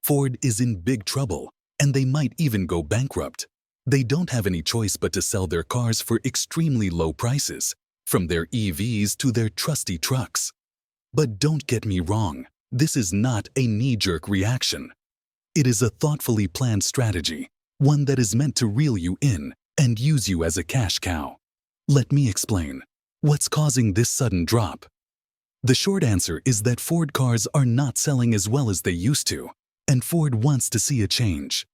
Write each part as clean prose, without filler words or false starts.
Ford is in big trouble, and they might even go bankrupt. They don't have any choice but to sell their cars for extremely low prices, from their EVs to their trusty trucks. But don't get me wrong, this is not a knee-jerk reaction. It is a thoughtfully planned strategy, one that is meant to reel you in and use you as a cash cow. Let me explain. What's causing this sudden drop? The short answer is that Ford cars are not selling as well as they used to, and Ford wants to see a change.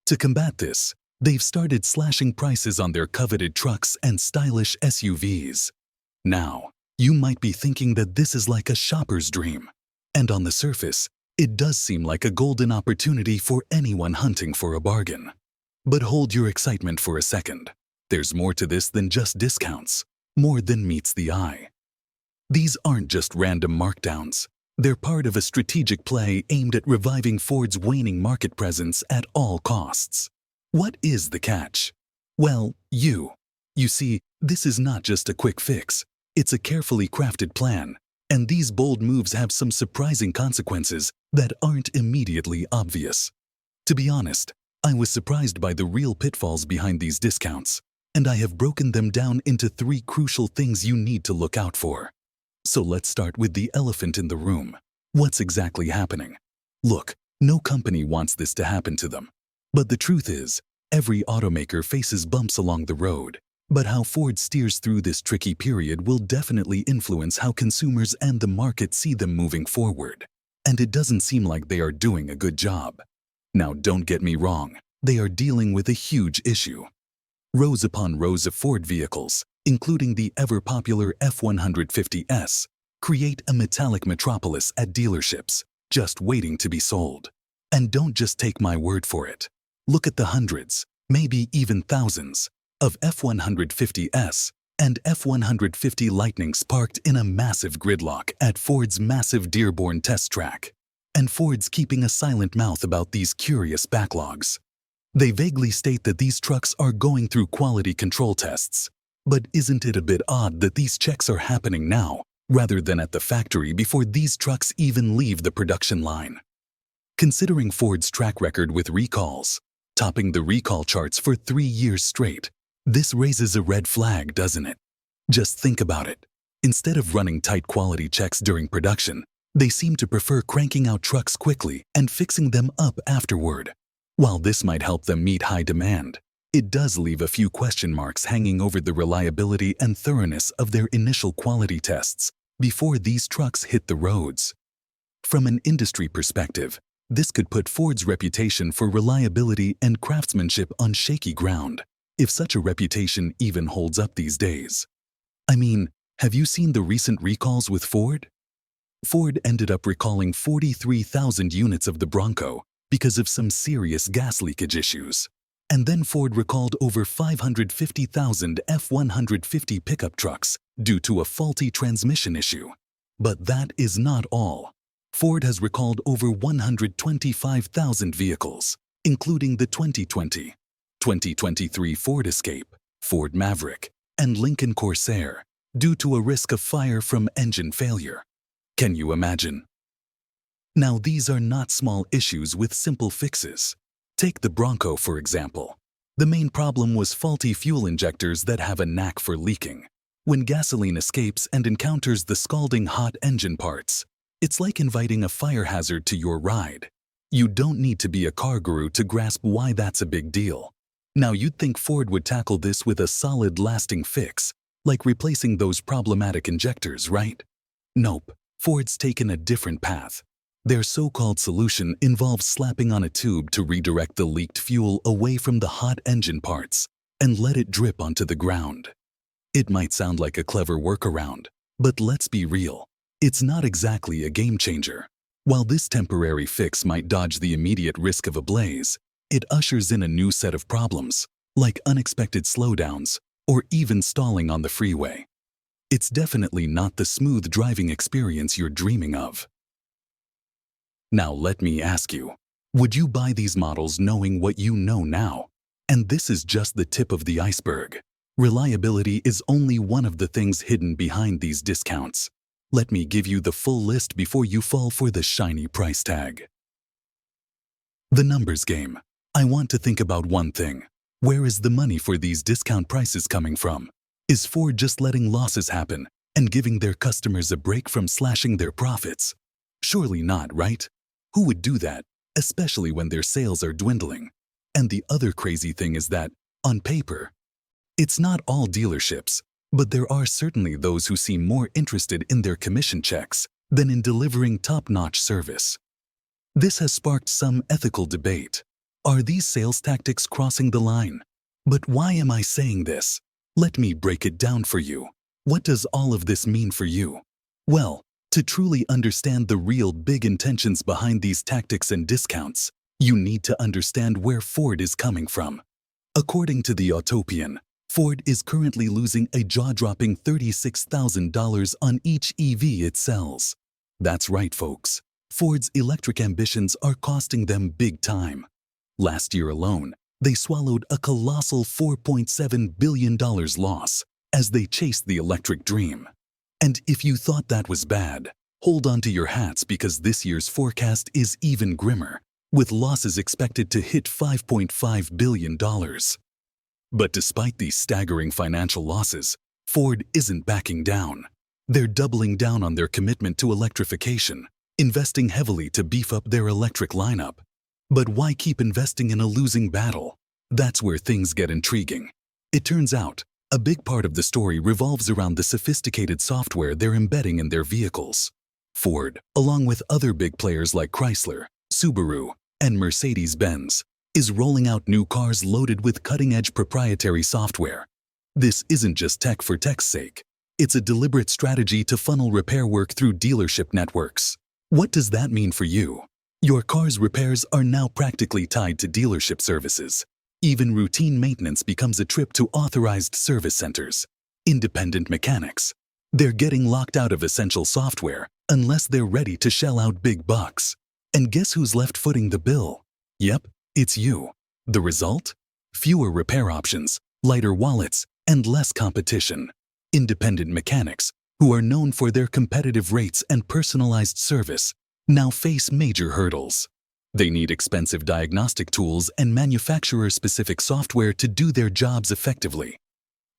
To combat this, they've started slashing prices on their coveted trucks and stylish SUVs. Now, you might be thinking that this is like a shopper's dream. And on the surface, it does seem like a golden opportunity for anyone hunting for a bargain. But hold your excitement for a second. There's more to this than just discounts, more than meets the eye. These aren't just random markdowns. They're part of a strategic play aimed at reviving Ford's waning market presence at all costs. What is the catch? Well, you see, this is not just a quick fix. It's a carefully crafted plan, and these bold moves have some surprising consequences that aren't immediately obvious. To be honest, I was surprised by the real pitfalls behind these discounts, and I have broken them down into 3 crucial things you need to look out for. So let's start with the elephant in the room. What's exactly happening? Look, no company wants this to happen to them. But the truth is, every automaker faces bumps along the road. But how Ford steers through this tricky period will definitely influence how consumers and the market see them moving forward. And it doesn't seem like they are doing a good job. Now, don't get me wrong, they are dealing with a huge issue. Rows upon rows of Ford vehicles, including the ever-popular F-150S, create a metallic metropolis at dealerships, just waiting to be sold. And don't just take my word for it. Look at the hundreds, maybe even thousands, of F-150S and F-150 Lightnings parked in a massive gridlock at Ford's massive Dearborn test track. And Ford's keeping a silent mouth about these curious backlogs. They vaguely state that these trucks are going through quality control tests. But isn't it a bit odd that these checks are happening now, rather than at the factory before these trucks even leave the production line? Considering Ford's track record with recalls, topping the recall charts for 3 years straight, this raises a red flag, doesn't it? Just think about it. Instead of running tight quality checks during production, they seem to prefer cranking out trucks quickly and fixing them up afterward. While this might help them meet high demand, it does leave a few question marks hanging over the reliability and thoroughness of their initial quality tests before these trucks hit the roads. From an industry perspective, this could put Ford's reputation for reliability and craftsmanship on shaky ground, if such a reputation even holds up these days. I mean, have you seen the recent recalls with Ford? Ford ended up recalling 43,000 units of the Bronco because of some serious gas leakage issues. And then Ford recalled over 550,000 F-150 pickup trucks due to a faulty transmission issue. But that is not all. Ford has recalled over 125,000 vehicles, including the 2020, 2023 Ford Escape, Ford Maverick, and Lincoln Corsair, due to a risk of fire from engine failure. Can you imagine? Now, these are not small issues with simple fixes. Take the Bronco, for example. The main problem was faulty fuel injectors that have a knack for leaking. When gasoline escapes and encounters the scalding hot engine parts, it's like inviting a fire hazard to your ride. You don't need to be a car guru to grasp why that's a big deal. Now, you'd think Ford would tackle this with a solid, lasting fix, like replacing those problematic injectors, right? Nope, Ford's taken a different path. Their so-called solution involves slapping on a tube to redirect the leaked fuel away from the hot engine parts and let it drip onto the ground. It might sound like a clever workaround, but let's be real. It's not exactly a game changer. While this temporary fix might dodge the immediate risk of a blaze, it ushers in a new set of problems, like unexpected slowdowns or even stalling on the freeway. It's definitely not the smooth driving experience you're dreaming of. Now let me ask you, would you buy these models knowing what you know now? And this is just the tip of the iceberg. Reliability is only one of the things hidden behind these discounts. Let me give you the full list before you fall for the shiny price tag. The numbers game. I want to think about one thing. Where is the money for these discount prices coming from? Is Ford just letting losses happen and giving their customers a break from slashing their profits? Surely not, right? Who would do that, especially when their sales are dwindling? And the other crazy thing is that, on paper, it's not all dealerships, but there are certainly those who seem more interested in their commission checks than in delivering top-notch service. This has sparked some ethical debate. Are these sales tactics crossing the line? But why am I saying this? Let me break it down for you. What does all of this mean for you? Well, to truly understand the real big intentions behind these tactics and discounts, you need to understand where Ford is coming from. According to the Autopian, Ford is currently losing a jaw-dropping $36,000 on each EV it sells. That's right, folks. Ford's electric ambitions are costing them big time. Last year alone, they swallowed a colossal $4.7 billion loss as they chased the electric dream. And if you thought that was bad, hold on to your hats because this year's forecast is even grimmer, with losses expected to hit $5.5 billion. But despite these staggering financial losses, Ford isn't backing down. They're doubling down on their commitment to electrification, investing heavily to beef up their electric lineup. But why keep investing in a losing battle? That's where things get intriguing. It turns out, a big part of the story revolves around the sophisticated software they're embedding in their vehicles. Ford, along with other big players like Chrysler, Subaru, and Mercedes-Benz, is rolling out new cars loaded with cutting-edge proprietary software. This isn't just tech for tech's sake. It's a deliberate strategy to funnel repair work through dealership networks. What does that mean for you? Your car's repairs are now practically tied to dealership services. Even routine maintenance becomes a trip to authorized service centers. Independent mechanics. They're getting locked out of essential software unless they're ready to shell out big bucks. And guess who's left footing the bill? Yep, it's you. The result? Fewer repair options, lighter wallets, and less competition. Independent mechanics, who are known for their competitive rates and personalized service, now face major hurdles. They need expensive diagnostic tools and manufacturer-specific software to do their jobs effectively.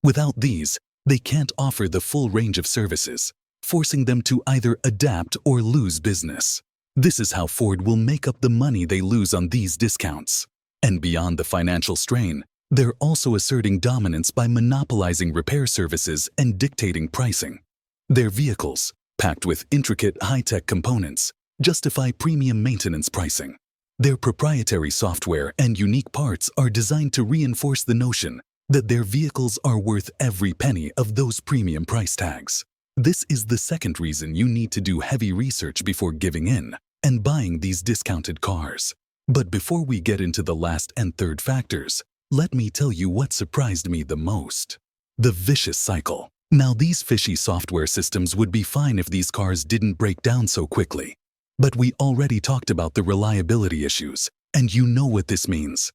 Without these, they can't offer the full range of services, forcing them to either adapt or lose business. This is how Ford will make up the money they lose on these discounts. And beyond the financial strain, they're also asserting dominance by monopolizing repair services and dictating pricing. Their vehicles, packed with intricate high-tech components, justify premium maintenance pricing. Their proprietary software and unique parts are designed to reinforce the notion that their vehicles are worth every penny of those premium price tags. This is the second reason you need to do heavy research before giving in and buying these discounted cars. But before we get into the last and third factors, let me tell you what surprised me the most. The vicious cycle. Now, these fishy software systems would be fine if these cars didn't break down so quickly. But we already talked about the reliability issues, and you know what this means.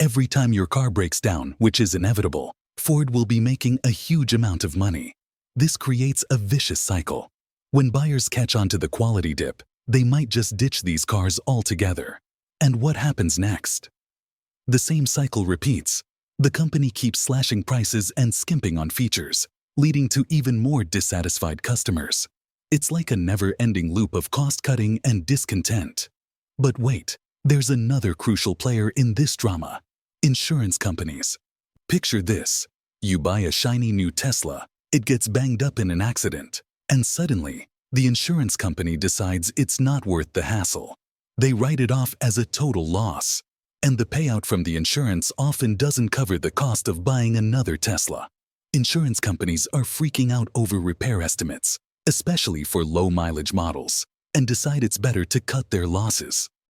Every time your car breaks down, which is inevitable, Ford will be making a huge amount of money. This creates a vicious cycle. When buyers catch on to the quality dip, they might just ditch these cars altogether. And what happens next? The same cycle repeats. The company keeps slashing prices and skimping on features, leading to even more dissatisfied customers. It's like a never-ending loop of cost-cutting and discontent. But wait, there's another crucial player in this drama: insurance companies. Picture this. You buy a shiny new Tesla, it gets banged up in an accident, and suddenly, the insurance company decides it's not worth the hassle. They write it off as a total loss, and the payout from the insurance often doesn't cover the cost of buying another Tesla. Insurance companies are freaking out over repair estimates, especially for low-mileage models, and decide it's better to cut their losses.